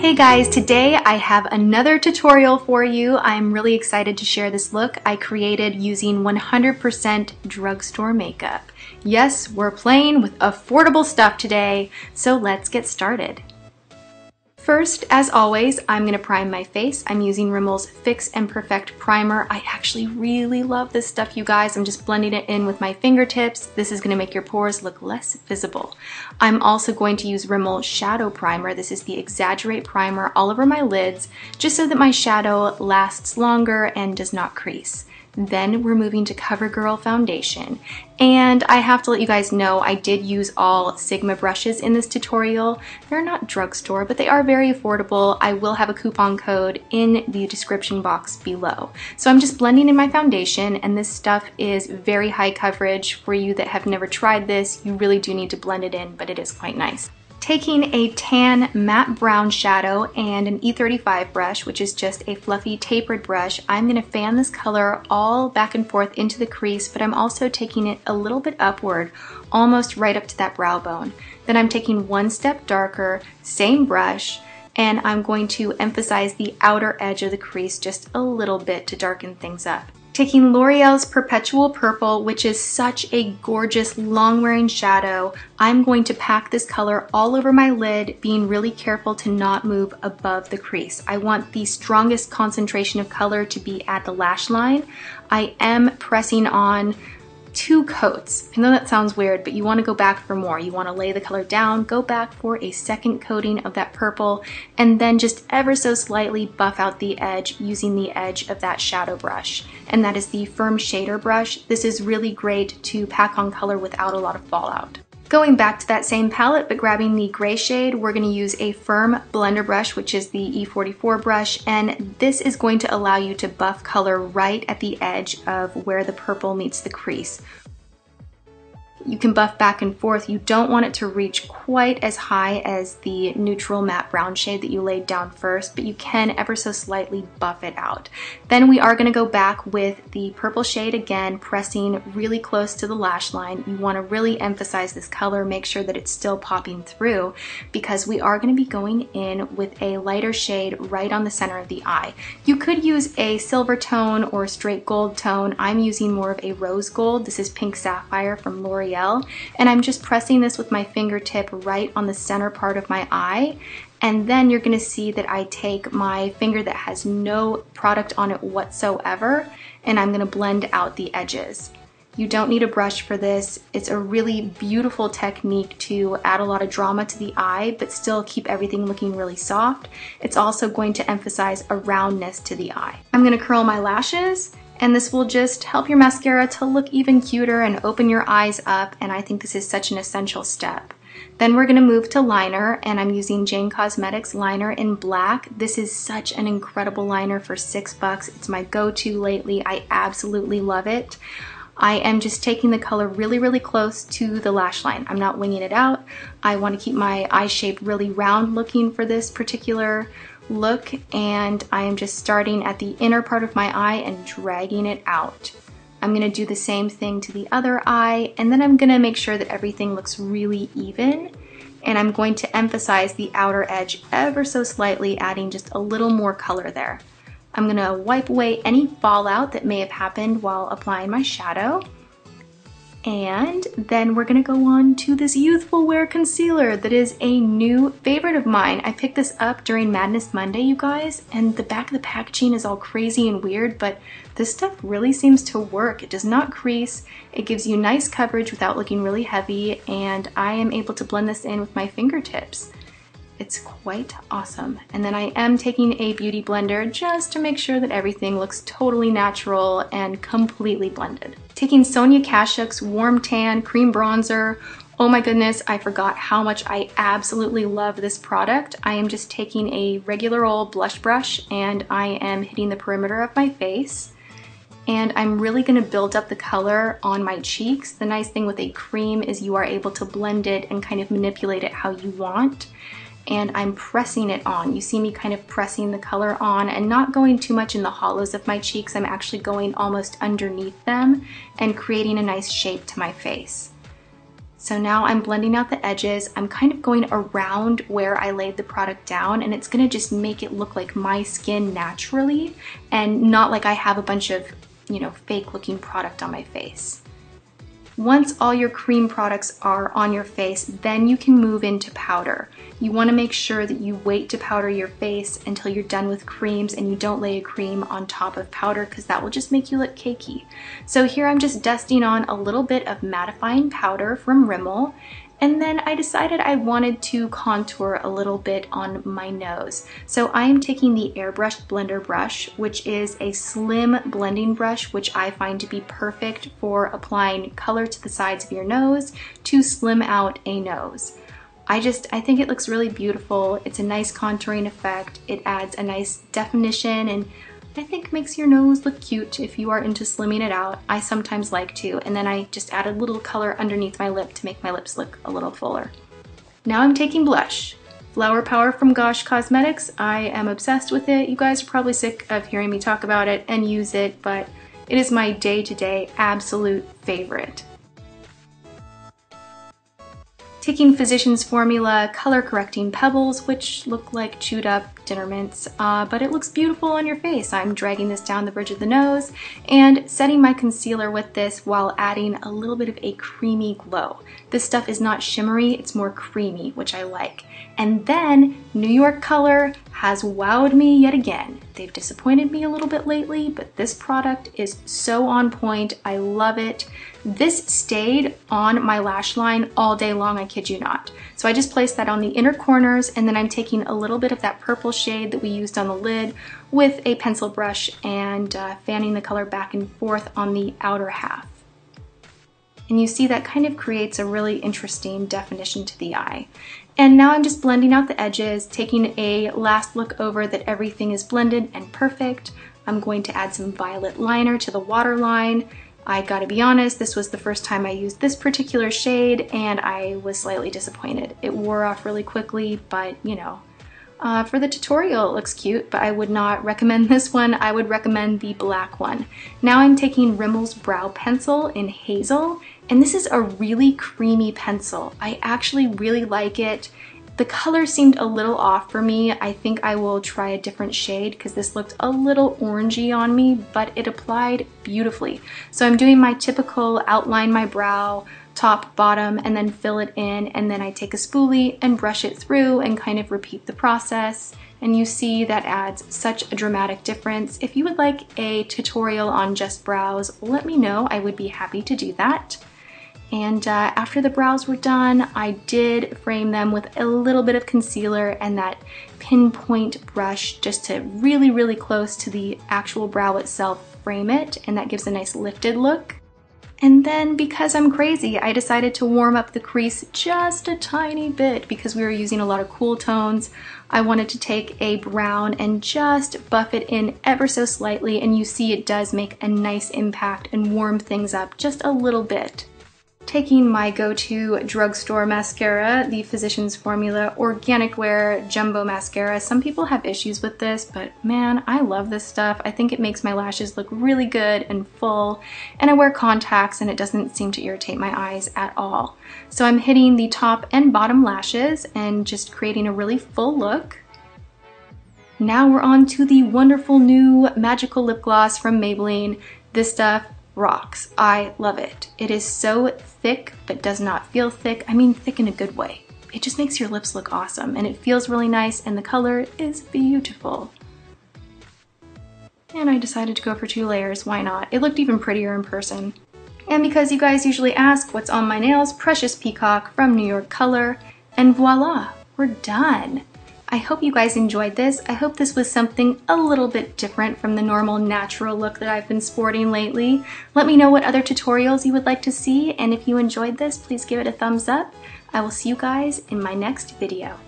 Hey guys, today I have another tutorial for you. I'm really excited to share this look I created using 100% drugstore makeup. Yes, we're playing with affordable stuff today, so let's get started. First, as always, I'm going to prime my face. I'm using Rimmel's Fix and Perfect Primer. I actually really love this stuff, you guys. I'm just blending it in with my fingertips. This is going to make your pores look less visible. I'm also going to use Rimmel Shadow Primer. This is the Exaggerate Primer all over my lids, just so that my shadow lasts longer and does not crease. Then we're moving to CoverGirl foundation. And I have to let you guys know I did use all Sigma brushes in this tutorial. They're not drugstore, but they are very affordable. I will have a coupon code in the description box below. So I'm just blending in my foundation, and this stuff is very high coverage. For you that have never tried this, you really do need to blend it in, but it is quite nice. Taking a tan matte brown shadow and an E35 brush, which is just a fluffy tapered brush, I'm going to fan this color all back and forth into the crease, but I'm also taking it a little bit upward, almost right up to that brow bone. Then I'm taking one step darker, same brush, and I'm going to emphasize the outer edge of the crease just a little bit to darken things up. Taking L'Oreal's Perpetual Purple, which is such a gorgeous long-wearing shadow, I'm going to pack this color all over my lid, being really careful to not move above the crease. I want the strongest concentration of color to be at the lash line. I am pressing on 2 coats. I know that sounds weird, but you want to go back for more. You want to lay the color down, go back for a second coating of that purple, and then just ever so slightly buff out the edge using the edge of that shadow brush. And that is the Firm Shader brush. This is really great to pack on color without a lot of fallout. Going back to that same palette, but grabbing the gray shade, we're going to use a firm blender brush, which is the E44 brush, and this is going to allow you to buff color right at the edge of where the purple meets the crease. You can buff back and forth. You don't want it to reach quite as high as the neutral matte brown shade that you laid down first, but you can ever so slightly buff it out. Then we are going to go back with the purple shade again, pressing really close to the lash line. You want to really emphasize this color, make sure that it's still popping through, because we are going to be going in with a lighter shade right on the center of the eye. You could use a silver tone or a straight gold tone. I'm using more of a rose gold. This is Pink Sapphire from L'Oreal. And I'm just pressing this with my fingertip right on the center part of my eye, and then you're going to see that I take my finger that has no product on it whatsoever, and I'm going to blend out the edges. You don't need a brush for this. It's a really beautiful technique to add a lot of drama to the eye, but still keep everything looking really soft. It's also going to emphasize a roundness to the eye. I'm going to curl my lashes, and this will just help your mascara to look even cuter and open your eyes up, and I think this is such an essential step. Then we're going to move to liner, and I'm using Jane Cosmetics liner in black. This is such an incredible liner for $6. It's my go-to lately. I absolutely love it. I am just taking the color really, really close to the lash line. I'm not winging it out. I want to keep my eye shape really round looking for this particular look, and I am just starting at the inner part of my eye and dragging it out. I'm going to do the same thing to the other eye, and then I'm going to make sure that everything looks really even, and I'm going to emphasize the outer edge ever so slightly, adding just a little more color there. I'm going to wipe away any fallout that may have happened while applying my shadow. And then we're going to go on to this Youthful Wear concealer that is a new favorite of mine. I picked this up during Madness Monday, you guys, and the back of the packaging is all crazy and weird, but this stuff really seems to work. It does not crease, it gives you nice coverage without looking really heavy, and I am able to blend this in with my fingertips. It's quite awesome. And then I am taking a beauty blender just to make sure that everything looks totally natural and completely blended. Taking Sonia Kashuk's Warm Tan Cream Bronzer. Oh my goodness, I forgot how much I absolutely love this product. I am just taking a regular old blush brush and I am hitting the perimeter of my face. And I'm really going to build up the color on my cheeks. The nice thing with a cream is you are able to blend it and kind of manipulate it how you want. And I'm pressing it on. You see me kind of pressing the color on and not going too much in the hollows of my cheeks. I'm actually going almost underneath them and creating a nice shape to my face. So now I'm blending out the edges. I'm kind of going around where I laid the product down, and it's gonna just make it look like my skin naturally and not like I have a bunch of, you know, fake looking product on my face. Once all your cream products are on your face, then you can move into powder. You wanna make sure that you wait to powder your face until you're done with creams and you don't lay a cream on top of powder because that will just make you look cakey. So here I'm just dusting on a little bit of mattifying powder from Rimmel. And then I decided I wanted to contour a little bit on my nose. So I am taking the Airbrushed Blender brush, which is a slim blending brush, which I find to be perfect for applying color to the sides of your nose to slim out a nose. I think it looks really beautiful. It's a nice contouring effect. It adds a nice definition and I think makes your nose look cute if you are into slimming it out. I sometimes like to, and then I just add a little color underneath my lip to make my lips look a little fuller. Now I'm taking blush. Flower Power from Gosh Cosmetics. I am obsessed with it. You guys are probably sick of hearing me talk about it and use it, but it is my day-to-day absolute favorite. Taking Physicians Formula Color Correcting Pebbles, which look like chewed up dinner mints, but it looks beautiful on your face. I'm dragging this down the bridge of the nose and setting my concealer with this while adding a little bit of a creamy glow. This stuff is not shimmery, it's more creamy, which I like. And then New York Color has wowed me yet again. They've disappointed me a little bit lately, but this product is so on point. I love it. This stayed on my lash line all day long, I kid you not. So I just placed that on the inner corners, and then I'm taking a little bit of that purple shade that we used on the lid with a pencil brush and fanning the color back and forth on the outer half. And you see that kind of creates a really interesting definition to the eye. And now I'm just blending out the edges, taking a last look over that everything is blended and perfect. I'm going to add some violet liner to the waterline. I gotta be honest, this was the first time I used this particular shade and I was slightly disappointed. It wore off really quickly, but you know, for the tutorial it looks cute, but I would not recommend this one. I would recommend the black one. Now I'm taking Rimmel's Brow Pencil in Hazel, and this is a really creamy pencil. I actually really like it. The color seemed a little off for me. I think I will try a different shade because this looked a little orangey on me, but it applied beautifully. So I'm doing my typical outline my brow, top, bottom, and then fill it in, and then I take a spoolie and brush it through and kind of repeat the process. And you see that adds such a dramatic difference. If you would like a tutorial on just brows, let me know. I would be happy to do that. And after the brows were done, I did frame them with a little bit of concealer and that pinpoint brush just to really, really close to the actual brow itself frame it, and that gives a nice lifted look. And then because I'm crazy, I decided to warm up the crease just a tiny bit because we were using a lot of cool tones. I wanted to take a brown and just buff it in ever so slightly, and you see it does make a nice impact and warm things up just a little bit. Taking my go-to drugstore mascara, the Physicians Formula Organic Wear Jumbo Mascara. Some people have issues with this, but man, I love this stuff. I think it makes my lashes look really good and full, and I wear contacts and it doesn't seem to irritate my eyes at all. So I'm hitting the top and bottom lashes and just creating a really full look. Now we're on to the wonderful new magical lip gloss from Maybelline. This stuff rocks. I love it. It is so thick, but does not feel thick. I mean, thick in a good way. It just makes your lips look awesome, and it feels really nice, and the color is beautiful. And I decided to go for 2 layers. Why not? It looked even prettier in person. And because you guys usually ask what's on my nails, Precious Peacock from New York Color, and voila, we're done. I hope you guys enjoyed this. I hope this was something a little bit different from the normal natural look that I've been sporting lately. Let me know what other tutorials you would like to see, and if you enjoyed this, please give it a thumbs up. I will see you guys in my next video.